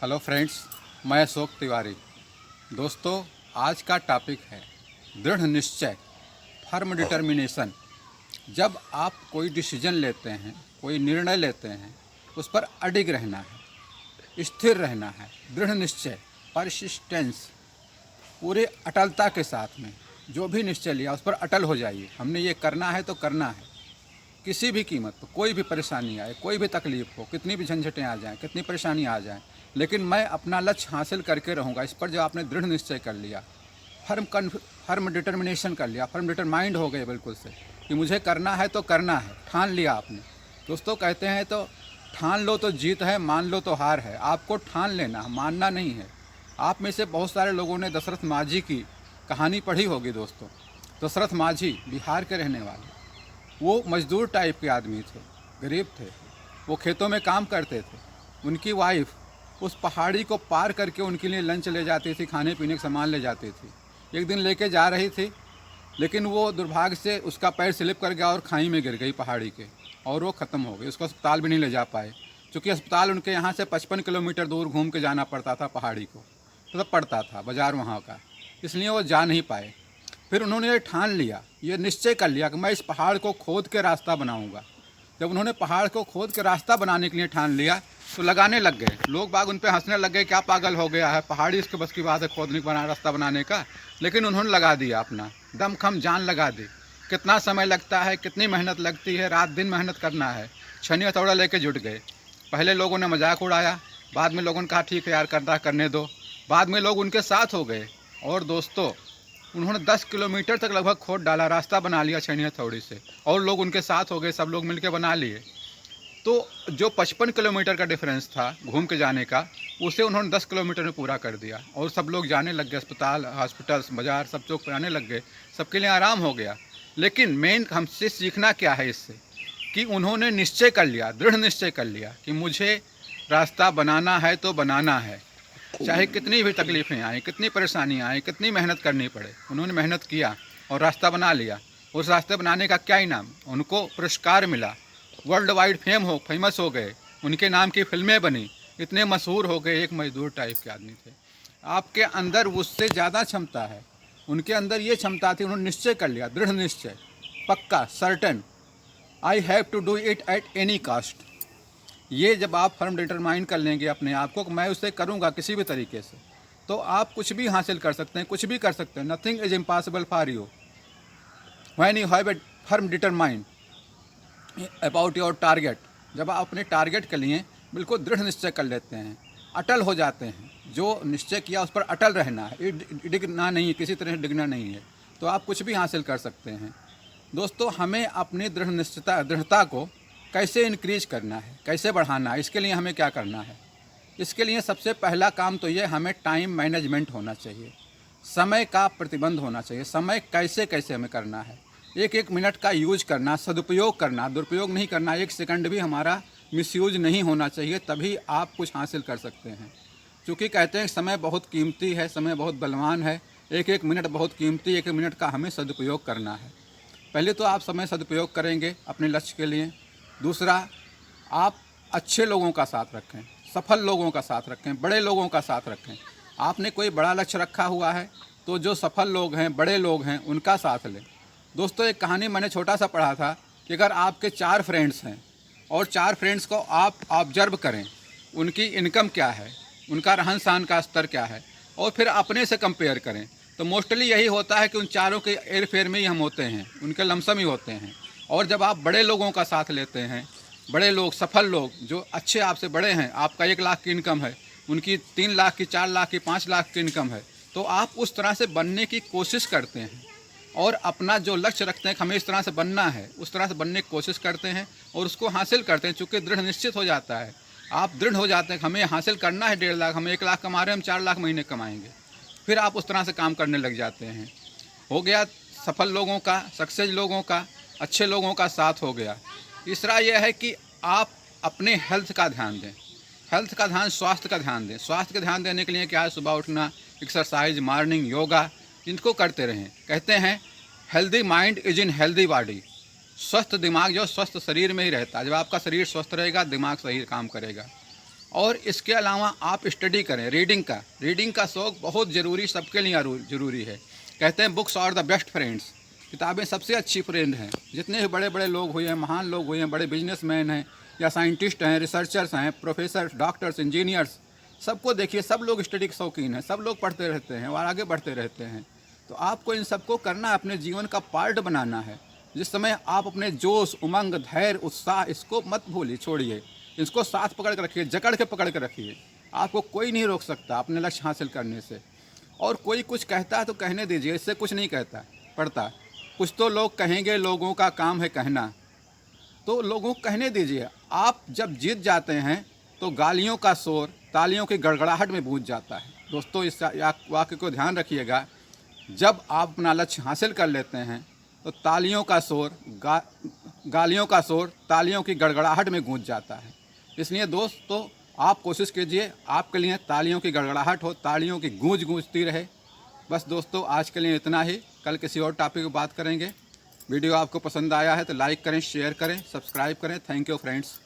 Hello friends, मैं अशोक तिवारी। दोस्तों, आज का टॉपिक है दृढ़ निश्चय, फर्म डिटर्मिनेशन। जब आप कोई डिसीजन लेते हैं, कोई निर्णय लेते हैं, उस पर अडिग रहना है, स्थिर रहना है। दृढ़ निश्चय, परसिस्टेंस, पूरे अटलता के साथ में जो भी निश्चय लिया उस पर अटल हो जाइए। हमने ये करना है तो करना है, किसी भी कीमत पर। कोई भी परेशानी आए, कोई भी तकलीफ हो, कितनी भी झंझटें आ जाएं, कितनी परेशानी आ जाएं, लेकिन मैं अपना लक्ष्य हासिल करके रहूँगा। इस पर जो आपने दृढ़ निश्चय कर लिया, फर्म डिटर्मिनेशन कर लिया, फर्म डिटरमाइंड हो गए बिल्कुल से कि मुझे करना है तो करना है, ठान लिया आपने। दोस्तों, कहते हैं तो ठान लो तो जीत है, मान लो तो हार है। आपको ठान लेना, मानना नहीं है। आप में से बहुत सारे लोगों ने दशरथ माझी की कहानी पढ़ी होगी। दोस्तों, दशरथ माझी बिहार के रहने वाले, वो मजदूर टाइप के आदमी थे, गरीब थे। वो खेतों में काम करते थे। उनकी वाइफ उस पहाड़ी को पार करके उनके लिए लंच ले जाती थी, खाने पीने का सामान ले जाती थी। एक दिन लेके जा रही थी, लेकिन वो दुर्भाग्य से उसका पैर स्लिप कर गया और खाई में गिर गई पहाड़ी के, और वो ख़त्म हो गई। उसको अस्पताल भी नहीं ले जा पाए, क्योंकि अस्पताल उनके यहाँ से 55 किलोमीटर दूर घूम के जाना पड़ता था पहाड़ी को, मतलब पड़ता था बाज़ार वहाँ का, इसलिए वो जा नहीं पाए। फिर उन्होंने ये ठान लिया, ये निश्चय कर लिया कि मैं इस पहाड़ को खोद के रास्ता बनाऊंगा। जब उन्होंने पहाड़ को खोद के रास्ता बनाने के लिए ठान लिया तो लगाने लग गए। लोग बाग उन पे हंसने लग गए, क्या पागल हो गया है, पहाड़ी इसके बस की बात है खोदने का, रास्ता बनाने का। लेकिन उन्होंने लगा दिया, अपना दम खम जान लगा दी। कितना समय लगता है, कितनी मेहनत लगती है, रात दिन मेहनत करना है। छनी हथौड़ा लेके जुट गए। पहले लोगों ने मजाक उड़ाया, बाद में लोगों ने कहा ठीक है यार, करना करने दो। बाद में लोग उनके साथ हो गए, और दोस्तों उन्होंने 10 किलोमीटर तक लगभग खोद डाला, रास्ता बना लिया छेनी हथौड़ी से, और लोग उनके साथ हो गए, सब लोग मिलकर बना लिए। तो जो 55 किलोमीटर का डिफरेंस था घूम के जाने का, उसे उन्होंने 10 किलोमीटर में पूरा कर दिया, और सब लोग जाने लग गए, अस्पताल, हॉस्पिटल्स, बाज़ार, सब लोग जाने लग गए, सबके लिए आराम हो गया। लेकिन मेन हमसे सीखना क्या है इससे, कि उन्होंने निश्चय कर लिया, दृढ़ निश्चय कर लिया कि मुझे रास्ता बनाना है तो बनाना है, चाहे कितनी भी तकलीफ़ें आएँ, कितनी परेशानियाँ आएँ, कितनी मेहनत करनी पड़े। उन्होंने मेहनत किया और रास्ता बना लिया। उस रास्ते बनाने का क्या इनाम, उनको पुरस्कार मिला, वर्ल्ड वाइड फेमस हो गए, उनके नाम की फिल्में बनी, इतने मशहूर हो गए। एक मजदूर टाइप के आदमी थे। आपके अंदर उससे ज़्यादा क्षमता है, उनके अंदर ये क्षमता थी। उन्होंने निश्चय कर लिया, दृढ़ निश्चय, पक्का, certain, I have to do it at any cost. ये जब आप फर्म डिटरमाइन कर लेंगे अपने आप को, मैं उसे करूँगा किसी भी तरीके से, तो आप कुछ भी हासिल कर सकते हैं, कुछ भी कर सकते हैं। Nothing is impossible for you when you have a firm determine about your target. जब आप अपने टारगेट के लिए बिल्कुल दृढ़ निश्चय कर लेते हैं, अटल हो जाते हैं, जो निश्चय किया उस पर अटल रहना है, डिगना नहीं, किसी तरह डिगना नहीं है, तो आप कुछ भी हासिल कर सकते हैं। दोस्तों, हमें अपनी दृढ़ता को कैसे इंक्रीज करना है, कैसे बढ़ाना है, इसके लिए हमें क्या करना है। इसके लिए सबसे पहला काम तो ये, हमें टाइम मैनेजमेंट होना चाहिए, समय का प्रतिबंध होना चाहिए। समय कैसे कैसे हमें करना है, एक एक मिनट का यूज करना, सदुपयोग करना, दुरुपयोग नहीं करना। एक सेकंड भी हमारा मिसयूज नहीं होना चाहिए, तभी आप कुछ हासिल कर सकते हैं। क्योंकि कहते हैं समय बहुत कीमती है, समय बहुत बलवान है, एक एक मिनट बहुत कीमती, एक एक मिनट का हमें सदुपयोग करना है। पहले तो आप समय सदुपयोग करेंगे अपने लक्ष्य के लिए। दूसरा, आप अच्छे लोगों का साथ रखें, सफल लोगों का साथ रखें, बड़े लोगों का साथ रखें। आपने कोई बड़ा लक्ष्य रखा हुआ है तो जो सफल लोग हैं, बड़े लोग हैं, उनका साथ लें। दोस्तों, एक कहानी मैंने छोटा सा पढ़ा था कि अगर आपके 4 फ्रेंड्स हैं और 4 फ्रेंड्स को आप ऑब्जर्व करें, उनकी इनकम क्या है, उनका रहन सहन का स्तर क्या है, और फिर अपने से कंपेयर करें, तो मोस्टली यही होता है कि उन चारों के हेर फेर में ही हम होते हैं, उनके लमसम ही होते हैं। और जब आप बड़े लोगों का साथ लेते हैं, बड़े लोग, सफल लोग, जो अच्छे आपसे बड़े हैं, आपका 1 लाख की इनकम है, उनकी 3 लाख की, 4 लाख की, 5 लाख की इनकम है, तो आप उस तरह से बनने की कोशिश करते हैं, और अपना जो लक्ष्य रखते हैं कि हमें इस तरह से बनना है, उस तरह से बनने की कोशिश करते हैं और उसको हासिल करते हैं। चूँकि दृढ़ निश्चित हो जाता है, आप दृढ़ हो जाते हैं कि हमें हासिल करना है 1.5 लाख, हम 1 लाख कमा रहे हैं, हम 4 लाख महीने कमाएंगे, फिर आप उस तरह से काम करने लग जाते हैं। हो गया सफल लोगों का, सक्सेस लोगों का, अच्छे लोगों का साथ हो गया। तीसरा यह है कि आप अपने हेल्थ का ध्यान दें, हेल्थ का ध्यान, स्वास्थ्य का ध्यान दें। स्वास्थ्य का ध्यान देने के लिए क्या है, सुबह उठना, एक्सरसाइज, मॉर्निंग योगा, इनको करते रहें। कहते हैं healthy mind is in healthy body. स्वस्थ दिमाग जो स्वस्थ शरीर में ही रहता है। जब आपका शरीर स्वस्थ रहेगा, दिमाग सही काम करेगा। और इसके अलावा आप स्टडी करें, रीडिंग का शौक़ बहुत ज़रूरी, सबके लिए ज़रूरी है। कहते हैं books are the best friends, किताबें सबसे अच्छी फ्रेंड हैं। जितने भी बड़े बड़े लोग हुए हैं, महान लोग हुए हैं, बड़े बिजनेसमैन हैं या साइंटिस्ट हैं, रिसर्चर्स हैं, प्रोफेसर, डॉक्टर्स, इंजीनियर्स, सबको देखिए, सब लोग स्टडी के शौकीन हैं, सब लोग पढ़ते रहते हैं और आगे बढ़ते रहते हैं। तो आपको इन सबको करना, अपने जीवन का पार्ट बनाना है। जिस समय आप अपने जोश, उमंग, धैर्य, उत्साह, इसको मत भूलिए, छोड़िए, इसको साथ पकड़ के रखिए, जकड़ के पकड़ के रखिए। आपको कोई नहीं रोक सकता अपने लक्ष्य हासिल करने से। और कोई कुछ कहता है तो कहने दीजिए, इससे कुछ नहीं कहता पड़ता। कुछ तो लोग कहेंगे, लोगों का काम है कहना, तो लोगों को कहने दीजिए। आप जब जीत जाते हैं तो गालियों का शोर तालियों की गड़गड़ाहट में गूंज जाता है। दोस्तों, इस वाक्य को ध्यान रखिएगा। जब आप अपना लक्ष्य हासिल कर लेते हैं तो तालियों का शोर गालियों का शोर तालियों की गड़गड़ाहट में गूंज जाता है। इसलिए दोस्तों, आप कोशिश कीजिए आपके लिए तालियों की गड़गड़ाहट हो, तालियों की गूंज गूंजती रहे। बस दोस्तों, आज के लिए इतना ही। कल किसी और टॉपिक पर बात करेंगे। वीडियो आपको पसंद आया है तो लाइक करें, शेयर करें, सब्सक्राइब करें। Thank you friends.